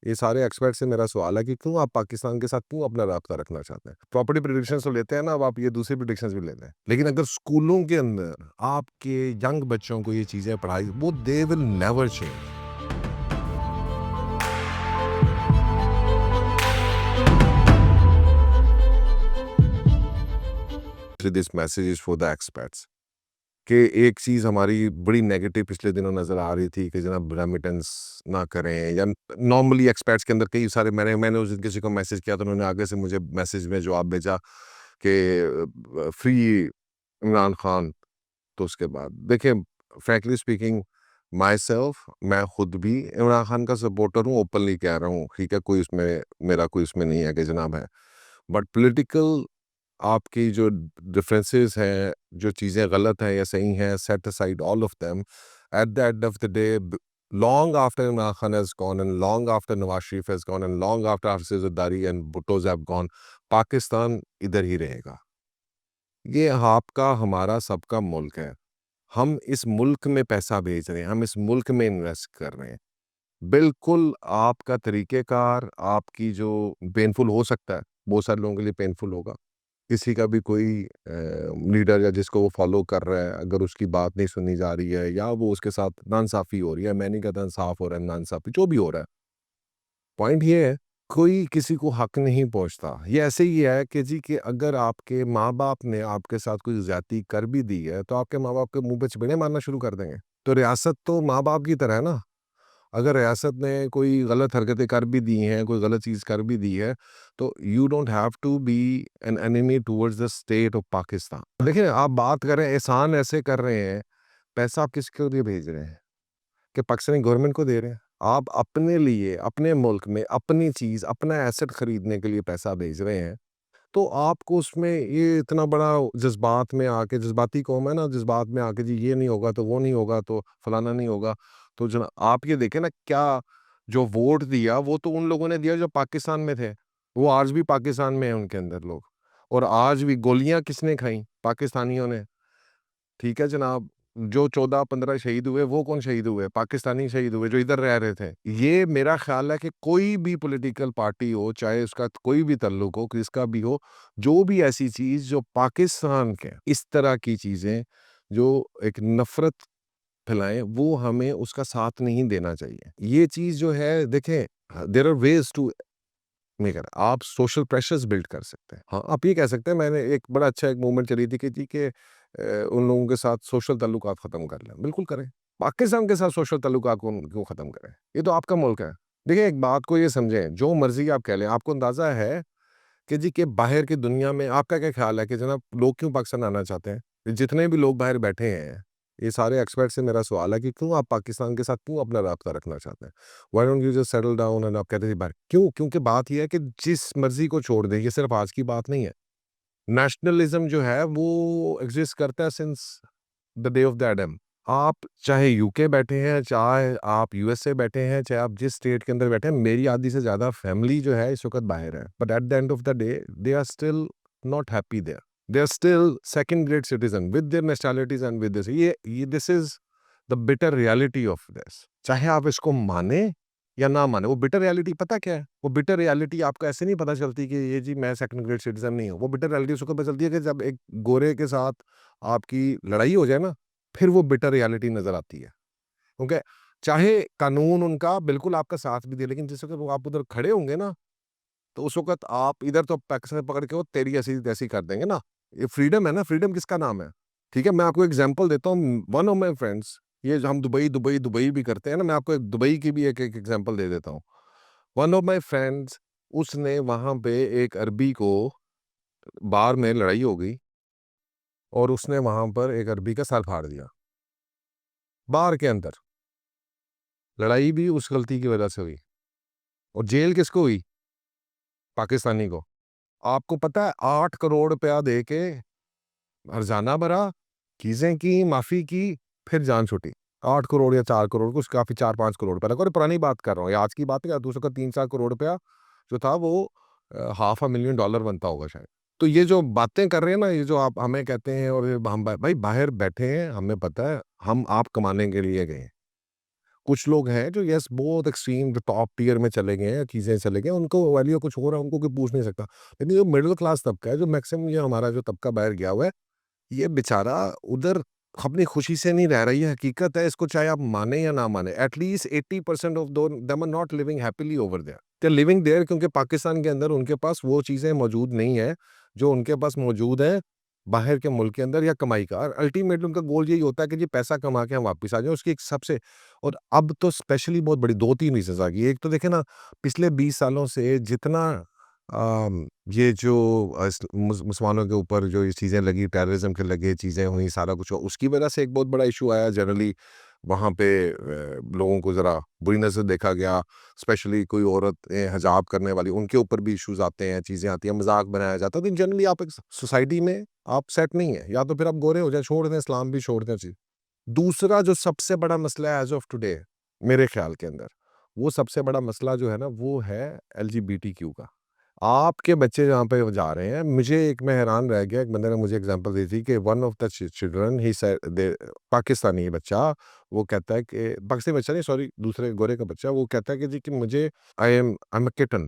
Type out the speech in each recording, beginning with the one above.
ये सारे एक्सपर्ट से मेरा सवाल है कि क्यों आप पाकिस्तान के साथ क्यों अपना राब्ता रखना चाहते हैं? प्रॉपर्टी प्रेडिक्शंस तो लेते हैं ना, अब आप ये दूसरी प्रेडिक्शंस भी ले लें। लेकिन अगर स्कूलों के अंदर आपके यंग बच्चों को ये चीज़ें पढ़ाई, वो they will never change. This message is for the experts कि एक चीज़ हमारी बड़ी नेगेटिव पिछले दिनों नज़र आ रही थी कि जनाब रेमिटेंस ना करें, या नॉर्मली एक्सपर्ट्स के अंदर कई सारे, मैंने उस दिन किसी को मैसेज किया तो उन्होंने आगे से मुझे मैसेज में जवाब भेजा कि फ्री इमरान खान। तो उसके बाद देखिए, फ्रैंकली स्पीकिंग माई सेल्फ, मैं खुद भी इमरान खान का सपोर्टर हूँ, ओपनली कह रहा हूँ, ठीक है, कोई उसमें मेरा कोई उसमें नहीं है कि जनाब है। बट पॉलिटिकल आपकी जो डिफरेंसेस हैं, जो चीज़ें गलत हैं या सही हैं, set aside all of them. At the end of the day, long after Imran Khan has gone and long after Nawaz Sharif has gone and long after Hafiz Zardari and Bhuttos have gone, Pakistan इधर ही रहेगा। ये आपका हमारा सबका मुल्क है। हम इस मुल्क में पैसा भेज रहे हैं, हम इस मुल्क में इन्वेस्ट कर रहे हैं। बिल्कुल आपका तरीक़ेकार, आपकी जो पेनफुल हो सकता है, बहुत सारे लोगों के लिए पेनफुल होगा। किसी का भी कोई लीडर या जिसको वो फॉलो कर रहा है, अगर उसकी बात नहीं सुनी जा रही है या वो उसके साथ नाइंसाफ़ी हो रही है, मैं नहीं कहता इंसाफ़ हो रहा है, नाइंसाफ़ी जो भी हो रहा है, पॉइंट ये है, कोई किसी को हक नहीं पहुँचता। ये ऐसे ही है कि जी कि अगर आपके माँ-बाप ने आपके साथ कोई ज़्यादती कर भी दी है, तो आपके माँ-बाप के मुँह पे चपेड़ें मारना शुरू कर देंगे। तो रियासत तो माँ-बाप की तरह है ना। अगर रियासत ने कोई गलत हरकतें कर भी दी हैं, कोई गलत चीज़ कर भी दी है, तो you don't have to be an enemy towards the state of Pakistan. देखिए, आप बात कर रहे हैं, एहसान ऐसे कर रहे हैं, पैसा आप किसके लिए भेज रहे हैं? कि पाकिस्तानी गवर्नमेंट को दे रहे हैं? आप अपने लिए, अपने मुल्क में, अपनी चीज़, अपना एसेट खरीदने के लिए पैसा भेज रहे हैं, तो आपको उसमें ये इतना बड़ा जज़्बात में आके, जज़्बाती कौम है ना, जज़्बात में आके जी ये नहीं होगा, तो वो नहीं होगा, तो फलाना नहीं होगा। तो जना आप ये देखें ना, क्या जो वोट दिया, वो तो उन लोगों ने दिया जो पाकिस्तान में थे। वो आज भी पाकिस्तान में हैं उनके अंदर लोग, और आज भी गोलियाँ किसने खाई? पाकिस्तानियों ने। ठीक है जनाब, जो 14-15 शहीद हुए, वो कौन शहीद हुए? पाकिस्तानी शहीद हुए, जो इधर रह रहे थे। ये मेरा ख़्याल है कि कोई भी पॉलिटिकल पार्टी हो, चाहे उसका कोई भी तल्लुक हो, किसका भी हो, जो भी ऐसी चीज़ जो पाकिस्तान के इस तरह की चीज़ें, जो एक नफ़रत फैलाएँ, वो हमें उसका साथ नहीं देना चाहिए। ये चीज़ जो है, देखें, there are ways to make it, आप सोशल प्रेशर्स बिल्ड कर सकते हैं। हाँ, आप ये कह सकते हैं, मैंने एक बड़ा अच्छा एक मूवमेंट चली थी कि जी कि उन लोगों के साथ सोशल ताल्लुकात ख़त्म कर लें। बिल्कुल करें। पाकिस्तान के साथ सोशल ताल्लुकात को क्यों ख़त्म करें? ये तो आपका मुल्क है। देखिए, एक बात को ये समझें, जो मर्ज़ी आप कह लें, आपको अंदाज़ा है कि जी कि बाहर की दुनिया में आपका क्या ख़्याल है कि जनाब लोग क्यों पाकिस्तान आना चाहते हैं? जितने भी लोग बाहर बैठे हैं, ये सारे एक्सपर्ट से मेरा सवाल है कि क्यों आप पाकिस्तान के साथ क्यों अपना राब्ता रखना चाहते हैं? Why don't you just settle down and आप कहते हैं बाहर क्यों? क्योंकि बात ये है कि जिस मर्ज़ी को छोड़ दें, ये सिर्फ़ आज की बात नहीं है। नेशनलिज़्म जो है वो एक्ज़िस्ट करता है since the day of the Adam. आप चाहे यूके बैठे हैं, चाहे आप यूएसए बैठे हैं, चाहे आप जिस स्टेट के अंदर बैठे हैं, मेरी आधी से ज़्यादा फैमिली जो है इस वक़्त बाहर है। But at the end of the day they are still not happy there. They are still second grade citizen with their nationalities and with this. ये this is the bitter reality of this. चाहे आप इसको मानें या ना मानें, वो bitter reality पता क्या है? वो बिटर रियलिटी आपको ऐसे नहीं पता चलती कि ये जी मैं सेकंड ग्रेड सिटिज़न नहीं हूँ। वो बिटर रियलिटी उसको पता चलती है कि जब एक गोरे के साथ आपकी लड़ाई हो जाए ना, फिर वो बिटर रियलिटी नज़र आती है। क्योंकि चाहे कानून उनका बिल्कुल आपका साथ भी दे, लेकिन जिस वक़्त वो आप उधर खड़े होंगे ना, तो उस वक़्त आप इधर तो पाकिस्तान पकड़ के वो तेरी ऐसी-तैसी कर देंगे ना। ये फ्रीडम है ना, फ्रीडम किसका नाम है? ठीक है, मैं आपको एग्ज़ाम्पल देता हूँ। वन ऑफ माय फ्रेंड्स, ये जो हम दुबई भी करते हैं ना, मैं आपको एक दुबई की भी एक एग्ज़ाम्पल दे देता हूँ। वन ऑफ माय फ्रेंड्स, उसने वहाँ पे एक अरबी को, बार में लड़ाई हो गई और उसने वहाँ पर एक अरबी का सर फाड़ दिया, बार के अंदर। लड़ाई भी उस गलती की वजह से हुई, और जेल किसको हुई? पाकिस्तानी को। आपको पता है 8 करोड़ रुपया दे के हर्जाना भरा, चीज़ें की, माफ़ी की, फिर जान छूटी। 8 करोड़ या 4 करोड़, कुछ काफ़ी 4-5 करोड़ रुपया लगा, और पुरानी बात कर रहा हूँ, ये आज की बात नहीं, दूसरे का 3-4 करोड़ रुपया जो था वो हाफ़ अ मिलियन डॉलर बनता होगा शायद। तो ये जो बातें कर रहे हैं ना, ये जो आप हमें कहते हैं, और ये हम भाई बाहर बैठे हैं, हमें पता है, हम आप कमाने के लिए गए हैं। कुछ लोग हैं जो यस बहुत एक्सट्रीम जो टॉप टियर में चले गए हैं, चीज़ें चले गए, उनको वैल्यू कुछ हो रहा है, उनको कोई पूछ नहीं सकता। लेकिन जो मिडल क्लास तबका है, जो मैक्सिमम ये हमारा जो तबका बाहर गया हुआ है, ये बेचारा उधर अपनी खुशी से नहीं रह रहा, ये हकीकत है, इसको चाहे आप माने या ना माने। एटलीस्ट 80% ऑफ दो them are not living happily over there. They are living there क्योंकि पाकिस्तान के अंदर उनके पास वो चीज़ें मौजूद नहीं है, जो उनके पास मौजूद है बाहर के मुल्क के अंदर या कमाई का। और अल्टीमेटली उनका गोल यही होता है कि जी पैसा कमा के हम वापस आ जाएँ, उसकी एक सबसे और अब तो स्पेशली बहुत बड़ी 2-3 रीज़न्स आ गई। एक तो देखें ना, पिछले 20 सालों से जितना ये जो मुसलमानों के ऊपर जो ये चीज़ें लगी, टेररिज्म के लगे चीज़ें हुई, सारा कुछ हुआ, उसकी वजह से एक बहुत बड़ा इशू आया जनरली। वहाँ पे लोगों को ज़रा बुरी नज़र देखा गया, स्पेशली कोई औरत हिजाब करने वाली, उनके ऊपर भी इश्यूज़ आते हैं, चीज़ें आती हैं, मज़ाक बनाया जाता है। तो जनरली आप एक सोसाइटी में आप सेट नहीं है, या तो फिर आप गोरे हो जाएँ, छोड़ दें, इस्लाम भी छोड़ दें। जी। दूसरा जो सबसे बड़ा मसला है एज़ ऑफ टुडे मेरे ख़्याल के अंदर, वो सबसे बड़ा मसला जो है ना, वो है एलजीबीटीक्यू का। आपके बच्चे जहाँ पे जा रहे हैं, मुझे एक मैं हैरान रह गया, एक बंदे ने मुझे एग्ज़ाम्पल दी थी कि one of the children he said they Pakistani बच्चा, वो कहता है कि पाकिस्तानी बच्चा नहीं सॉरी दूसरे गोरे का बच्चा, वो कहता है कि जी कि मुझे I am a kitten,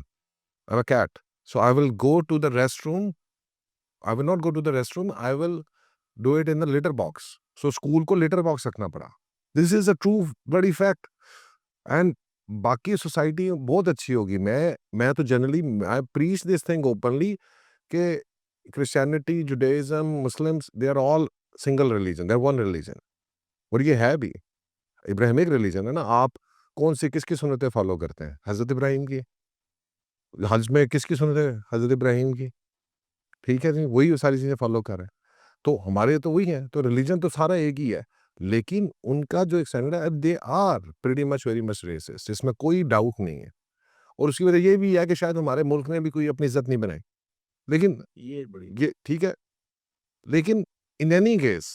I am a cat, so I will go to the restroom, I will not go to the restroom, I will do it in the litter box. So school को litter box रखना पड़ा। This is a true bloody fact. And बाकी society बहुत अच्छी होगी। मैं तो generally I preach this thing openly कि Christianity, Judaism, Muslims they are all single religion, they are one religion और ये है भी। इब्राहिमिक रिलीजन है ना, आप कौन-सी किसकी सुन्नतें फ़ॉलो करते हैं? हज़रत इब्राहीम की। हज में किसकी सुन्नतें? हज़रत इब्राहीम की। ठीक है जी, वही सारी चीज़ें फ़ॉलो कर रहे हैं। तो हमारे तो वही है, तो रिलीजन तो सारा एक ही है। लेकिन उनका जो एक स्टैंडर्ड है, they are pretty much very much racist, इसमें कोई डाउट नहीं है। और उसकी वजह ये भी है कि शायद हमारे मुल्क ने भी कोई अपनी इज़्ज़त नहीं बनाई। लेकिन ये ठीक है, लेकिन इन एनी केस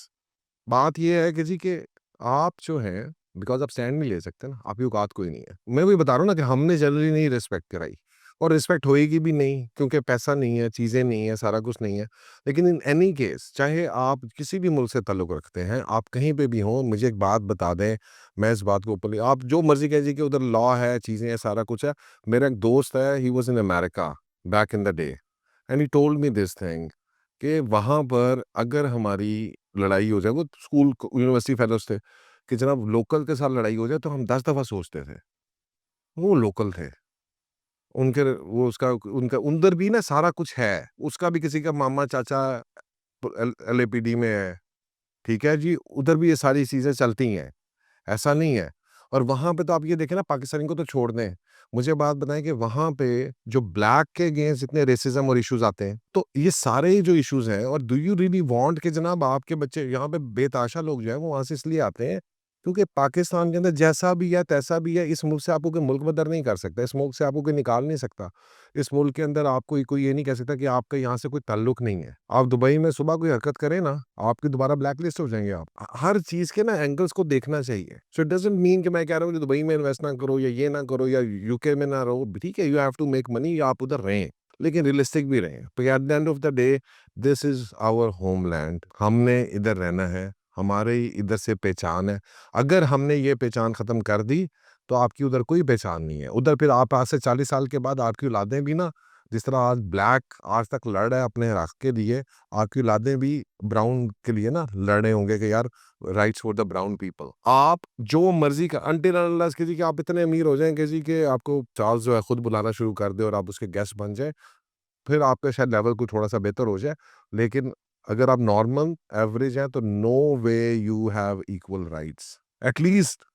बात ये है कि जी कि आप जो हैं बिकॉज़ आप स्टैंड नहीं ले सकते ना, आपकी औकात कोई नहीं है। मैं वही बता रहा हूँ ना कि हमने जनरली नहीं रिस्पेक्ट कराई और रिस्पेक्ट होएगी भी नहीं क्योंकि पैसा नहीं है, चीज़ें नहीं है, सारा कुछ नहीं है। लेकिन इन एनी केस चाहे आप किसी भी मुल्क से ताल्लुक़ रखते हैं, आप कहीं पे भी हों, मुझे एक बात बता दें, मैं इस बात को ओपनली आप जो मर्ज़ी कह लीजिए कि उधर लॉ है, चीज़ें हैं, सारा कुछ है। मेरा एक दोस्त है, he was in America back in the day and he told me this thing कि वहाँ पर अगर हमारी लड़ाई हो जाए, वो स्कूल यूनिवर्सिटी फेलोज़ थे, कि जनाब लोकल के साथ लड़ाई हो जाए तो हम 10 दफ़ा सोचते थे। वो लोकल थे। उनके वो उसका उनका उधर भी ना सारा कुछ है। उसका भी किसी का मामा चाचा एलएपीडी में है। ठीक है जी? उधर भी ये सारी चीज़ें चलती हैं। ऐसा नहीं है। और वहाँ पे तो आप ये देखें ना, पाकिस्तानी को तो छोड़ दें। मुझे बात बताएँ कि वहाँ पे जो ब्लैक के अगेंस्ट जितने रेसिज़्म और इश्यूज़ आते हैं, तो ये सारे जो इश्यूज़ हैं, और डू यू रियली वांट कि जनाब आपके बच्चे यहाँ पे बेतहाशा लोग जो हैं वो वहाँ से इसलिए आते हैं क्योंकि पाकिस्तान के अंदर जैसा भी है तैसा भी है, इस मुल्क से आपको कोई मुल्क बदर नहीं कर सकता, इस मुल्क से आपको कोई निकाल नहीं सकता। इस मुल्क के अंदर आपको कोई ये नहीं कह सकता कि आपका यहाँ से कोई ताल्लुक नहीं है। आप दुबई में सुबह कोई हरकत करें ना, आपकी दोबारा ब्लैक लिस्ट हो जाएँगे आप। हर चीज़ के ना एंगल्स को देखना चाहिए। सो इट डज़न्ट मीन कि मैं कह रहा हूँ कि दुबई में इन्वेस्ट ना करो या ये ना करो या यूके में ना रहो। ठीक है, you have to make money, आप उधर रहें, लेकिन रियलिस्टिक भी रहें। तो at the end of the day this is our homeland. हमने इधर रहना है, हमारी इधर से पहचान है। अगर हमने ये पहचान ख़त्म कर दी, तो आपकी उधर कोई पहचान नहीं है। उधर फिर आप आज से 40 साल के बाद आपकी औलादें भी ना, जिस तरह आज ब्लैक आज तक लड़ रहा है अपने हक के लिए, आपकी औलादें भी ब्राउन के लिए ना लड़ रहे होंगे कि यार rights for the brown people. आप जो मर्ज़ी का अनटिल अनलेस कि जी कि आप इतने अमीर हो जाएँ कि जी कि आपको चार्ल्स जो है खुद बुलाना शुरू कर दे और आप उसके गेस्ट बन जाएँ, फिर आपका शायद लेवल कुछ थोड़ा-सा बेहतर हो जाए। लेकिन अगर आप नॉर्मल एवरेज हैं, तो no way you have equal rights. At least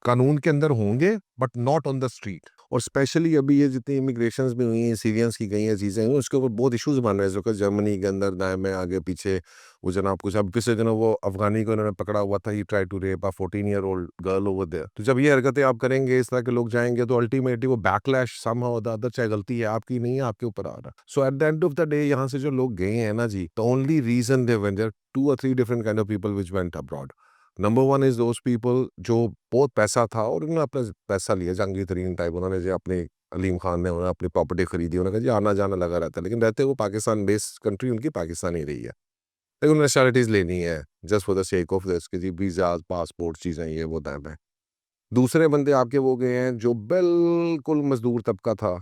कानून के अंदर होंगे but not on the street. और स्पेशली अभी ये जितनी इमिग्रेशंस भी हुई हैं, सीरियंस की गई हैं, चीज़ें हुई, उसके ऊपर बहुत इश्यूज़ बन रहे हैं। जो जर्मनी के अंदर दाएँ में आगे पीछे वो जनाब कुछ अब पिछले दिनों वो अफ़गानी को इन्होंने पकड़ा हुआ था, he try to rape a 14 year old girl over there. तो जब ये हरकतें आप करेंगे, इस तरह के लोग जाएँगे, तो अल्टीमेटली वो बैकलैश समहाउ द अदर, चाहे गलती है आपकी नहीं है, आपके ऊपर आ रहा है। So at the end of the day यहाँ से जो लोग गए हैं ना जी, the only reason they went there 2 और 3 different kind of people which went abroad. Number 1 is those people जो बहुत पैसा था और उन्होंने अपना पैसा लिया, जहांगीर तरीन टाइप, उन्होंने जो अपने अलीम खान ने उन्होंने अपनी प्रॉपर्टी खरीदी, उन्होंने कहा जी आना-जाना लगा रहता है, लेकिन रहते वो पाकिस्तान बेस्ड कंट्री उनकी पाकिस्तान ही रही है। लेकिन उन्हें नेशनैलिटीज़ लेनी है just for the sake of this कि जी वीज़ाज़, पासपोर्ट, चीज़ें ये वो दैन है। दूसरे बंदे आपके वो गए हैं जो बिल्कुल मज़दूर तबका था,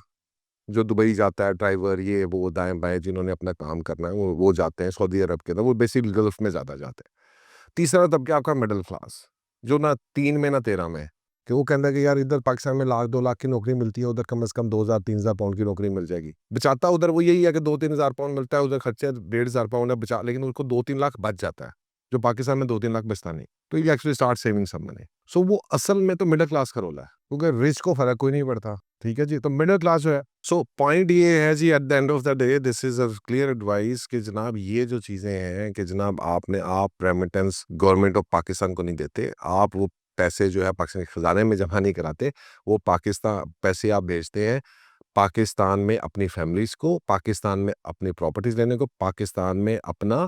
जो दुबई जाता है, ड्राइवर, ये वो, दाएँ-बाएँ जिन्होंने अपना काम करना है, वो जाते हैं सऊदी अरब के अंदर, वो बेसिकली गल्फ़ में ज़्यादा जाते हैं। तीसरा तबका आपका मिडल क्लास, जो ना 3 में ना 13 में, कि वो कहता है कि यार इधर पाकिस्तान में लाख 2 लाख की नौकरी मिलती है, उधर कम से कम 2,000 3,000 पाउंड की नौकरी मिल जाएगी। बचाता उधर वो यही है कि 2-3 हज़ार पाउंड मिलता है, उधर खर्चे 1,500 पाउंड है बचा, लेकिन उसको 2-3 लाख बच जाता है, जो पाकिस्तान में 2-3 लाख बचता नहीं। तो he actually start saving some money. So वो असल में तो मिडल क्लास का रोल है, क्योंकि रिच को फ़र्क कोई नहीं पड़ता, ठीक है जी? तो मिडल क्लास जो है, सो पॉइंट ये है जी, at the end of the day this is a clear advice कि जनाब ये जो चीज़ें हैं कि जनाब आप रेमिटेंस गवर्नमेंट ऑफ पाकिस्तान को नहीं देते, आप वो पैसे जो है पाकिस्तान के खजाने में जमा नहीं कराते, वो पाकिस्तान पैसे आप भेजते हैं पाकिस्तान में अपनी फैमिलीज़ को, पाकिस्तान में अपनी प्रॉपर्टीज़ लेने को, पाकिस्तान में अपना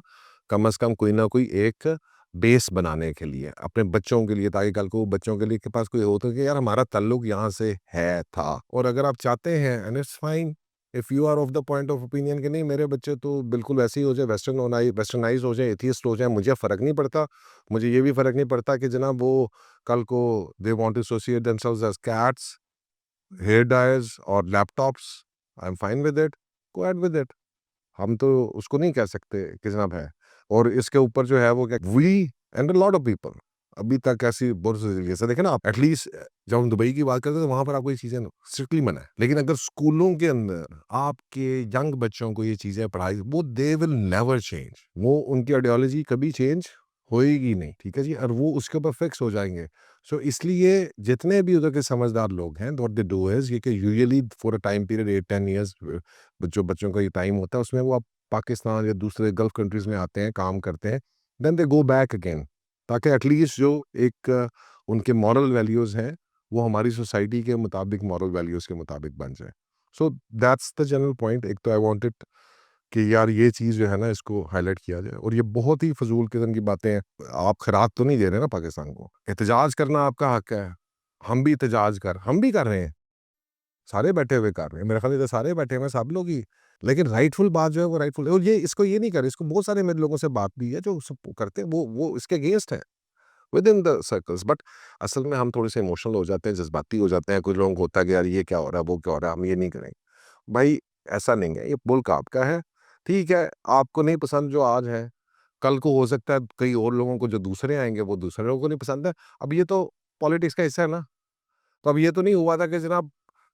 कम से कम कोई ना कोई एक बेस बनाने के लिए, अपने बच्चों के लिए, ताकि कल को बच्चों के लिए के पास कोई हो तो कि यार हमारा ताल्लुक यहाँ से है, था। और अगर आप चाहते हैं and it's fine, if you are of the point of opinion कि नहीं मेरे बच्चे तो बिल्कुल वैसे ही हो जाए, वेस्टर्नाइज हो जाए, एथियस्ट हो जाए, मुझे फ़र्क नहीं पड़ता, मुझे ये भी फ़र्क नहीं पड़ता कि जनाब वो कल को they want to associate themselves as cats, hair dryers और laptops, I am fine with it, go ahead with it. हम तो उसको नहीं कह सकते कि जनाब है। और इसके ऊपर जो है वो क्या, we and a lot of people अभी तक ऐसी बहुत सी जैसे देखें ना आप, एटलीस्ट जब हम दुबई की बात करते हैं तो वहां पर आपको ये चीजें स्ट्रिक्टली मना है, लेकिन अगर स्कूलों के अंदर आपके यंग बच्चों को ये चीजें पढ़ाई, वो दे विल नेवर चेंज, वो उनकी आइडियोलॉजी कभी चेंज होएगी नहीं, ठीक है जी, और वो उसके ऊपर फिक्स हो जाएंगे। सो इसलिए जितने भी उधर के समझदार लोग हैं, व्हाट दे डू इज ये कि usually for a time period 8-10 years, जो बच्चों का ये टाइम होता है उसमें वो आप पाकिस्तान या दूसरे गल्फ कंट्रीज में आते हैं, काम करते हैं, then they go back again, ताकि एटलीस्ट जो एक उनके मॉरल वैल्यूज़ हैं, वो हमारी सोसाइटी के मुताबिक मॉरल वैल्यूज़ के मुताबिक बन जाए। So that's the general point. एक तो आई वांटेड कि यार ये चीज़ जो है ना इसको हाइलाइट किया जाए, और ये बहुत ही फ़िज़ूल किस्म की बातें हैं। आप खैरात तो नहीं दे रहे ना पाकिस्तान को, एहतजाज करना आपका हक है, हम भी हम भी कर रहे हैं। सारे बैठे हुए कर रहे हैं। मेरे ख़्याल से तो सारे बैठे हुए हैं, सब लोग ही। लेकिन राइटफुल बात जो है वो राइटफुल है, और ये इसको ये नहीं कर रहे, इसको बहुत सारे मेरे लोगों से बात भी है जो करते हैं, वो इसके अगेंस्ट है with in the circles. But असल में हम थोड़े से इमोशनल हो जाते हैं, जज्बाती हो जाते हैं। कुछ लोगों को होता है कि यार ये क्या हो रहा है, वो क्या हो रहा है, हम ये नहीं करेंगे। भाई ऐसा नहीं है, ये मुल्क आपका है, ठीक है, आपको नहीं पसंद जो आज है, कल को हो सकता है कई और लोगों को जो दूसरे आएंगे वो दूसरे लोगों को नहीं पसंद है। अब ये तो पॉलिटिक्स का हिस्सा है ना। तो अब ये तो नहीं हुआ था कि जनाब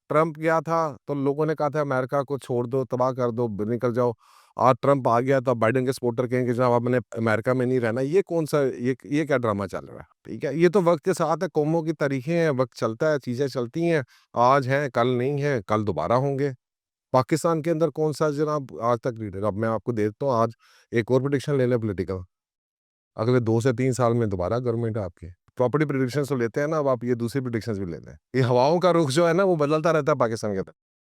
ट्रम्प गया था तो लोगों ने कहा था अमेरिका को छोड़ दो, तबाह कर दो, निकल जाओ। आज ट्रम्प आ गया तो अब बाइडेन के सपोर्टर कहेंगे कि जनाब अब मैंने अमेरिका में नहीं रहना। ये कौन सा, ये क्या ड्रामा चल रहा है? ठीक है, ये तो वक्त के साथ है, कौमों की तारीखें हैं, वक्त चलता है, चीजें चलती हैं। आज हैं, कल नहीं है, कल दोबारा होंगे। पाकिस्तान के अंदर कौन सा जनाब आज तक लीडर, अब मैं आपको दे देता हूँ आज एक और प्रेडिक्शन ले लें पॉलिटिकल, अगले 2 से 3 साल में दोबारा गवर्नमेंट है आपकी। प्रॉपर्टी प्रेडिक्शंस तो लेते हैं ना, अब आप ये दूसरी प्रेडिक्शंस भी ले लें। ये हवाओं का रुख जो है ना वो बदलता रहता है पाकिस्तान के अंदर।